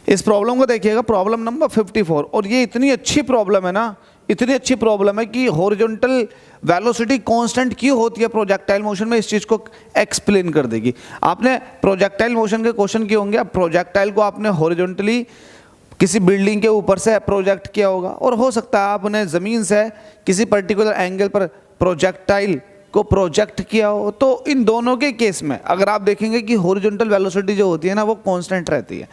इस प्रॉब्लम को देखिएगा, प्रॉब्लम नंबर 54, और ये इतनी अच्छी प्रॉब्लम है ना, इतनी अच्छी प्रॉब्लम है कि हॉरिजॉन्टल वेलोसिटी कांस्टेंट क्यों होती है प्रोजेक्टाइल मोशन में, इस चीज़ को एक्सप्लेन कर देगी। आपने प्रोजेक्टाइल मोशन के क्वेश्चन किए होंगे, अब प्रोजेक्टाइल को आपने हॉरिजॉन्टली किसी बिल्डिंग के ऊपर से प्रोजेक्ट किया होगा, और हो सकता है आपने ज़मीन से किसी पर्टिकुलर एंगल पर प्रोजेक्टाइल को प्रोजेक्ट किया हो। तो इन दोनों के केस में अगर आप देखेंगे कि हॉरिजॉन्टल वेलोसिटी जो होती है ना वो कांस्टेंट रहती है।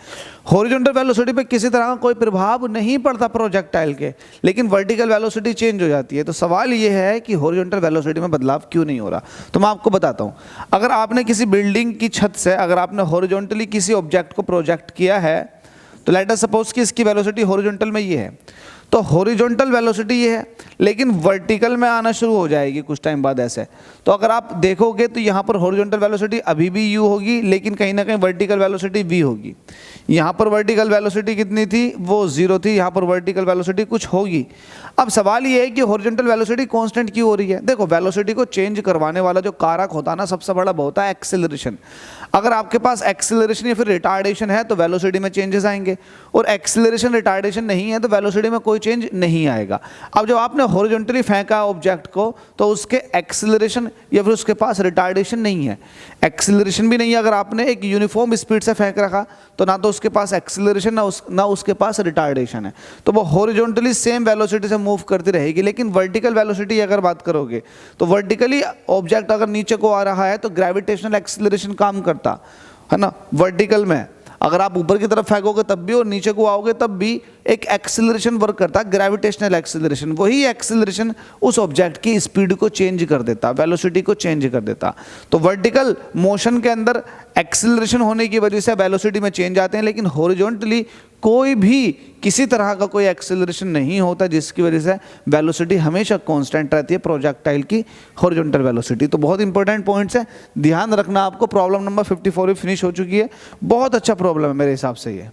हॉरिजॉन्टल वेलोसिटी पे किसी तरह का कोई प्रभाव नहीं पड़ता प्रोजेक्टाइल के, लेकिन वर्टिकल वेलोसिटी चेंज हो जाती है। तो सवाल ये है कि हॉरिजॉन्टल वेलोसिटी में बदलाव क्यों नहीं हो रहा। तो मैं आपको बताता हूँ, अगर आपने किसी बिल्डिंग की छत से अगर आपने हॉरिजॉन्टली किसी ऑब्जेक्ट को प्रोजेक्ट किया है, तो लेट अस सपोज कि इसकी वेलोसिटी हॉरिजॉन्टल में ये है, तो हॉरिजॉन्टल वेलोसिटी ये है, लेकिन वर्टिकल में आना शुरू हो जाएगी कुछ टाइम बाद ऐसे। तो अगर आप देखोगे तो यहाँ पर हॉरिजॉन्टल वेलोसिटी अभी भी u होगी, लेकिन कहीं ना कहीं वर्टिकल वेलोसिटी v होगी। यहाँ पर वर्टिकल वेलोसिटी कितनी थी, वो 0 थी, यहाँ पर वर्टिकल वेलोसिटी कुछ होगी। अब सवाल ये है कि हॉरिजॉन्टल वेलोसिटी कांस्टेंट क्यों हो रही है। देखो, वेलोसिटी को चेंज करवाने वाला जो कारक होता है ना, सबसे बड़ा वो होता है एक्सेलरेशन। अगर आपके पास एक्सेलरेशन या फिर रिटार्डेशन है तो वेलोसिटी में चेंजेस आएंगे, और एक्सेलरेशन रिटार्डेशन नहीं है तो वेलोसिटी में कोई चेंज नहीं आएगा। अब जब आपने हॉरिजॉन्टली फेंका ऑब्जेक्ट को, तो उसके एक्सेलरेशन या फिर उसके पास रिटार्डेशन नहीं है, एक्सेलरेशन भी नहीं है। अगर आपने एक यूनिफॉर्म स्पीड से फेंक रखा तो ना तो उसके पास एक्सेलरेशन ना उसके पास रिटार्डेशन है, तो वो हॉरिजॉन्टली सेम वेलोसिटी से मूव करती रहेगी। लेकिन वर्टिकल वेलोसिटी अगर बात करोगे तो वर्टिकली ऑब्जेक्ट अगर नीचे को आ रहा है तो ग्रेविटेशनल एक्सेलरेशन काम करता है ना। वर्टिकल में अगर आप ऊपर की तरफ फेंकोगे तब भी और नीचे को आओगे तब भी एक एक्सेलरेशन वर्क करता है, ग्रेविटेशनल एक्सेलरेशन। वही एक्सेलरेशन उस ऑब्जेक्ट की स्पीड को चेंज कर देता, वेलोसिटी को चेंज कर देता। तो वर्टिकल मोशन के अंदर एक्सेलरेशन होने की वजह से वेलोसिटी में चेंज आते हैं, लेकिन हॉरिजॉन्टली कोई भी किसी तरह का कोई एक्सेलरेशन नहीं होता, जिसकी वजह से वेलोसिटी हमेशा कांस्टेंट रहती है प्रोजेक्टाइल की हॉरिजॉन्टल वेलोसिटी। तो बहुत इंपॉर्टेंट पॉइंट्स है, ध्यान रखना आपको। प्रॉब्लम नंबर 54 भी फिनिश हो चुकी है, बहुत अच्छा प्रॉब्लम है मेरे हिसाब से ये।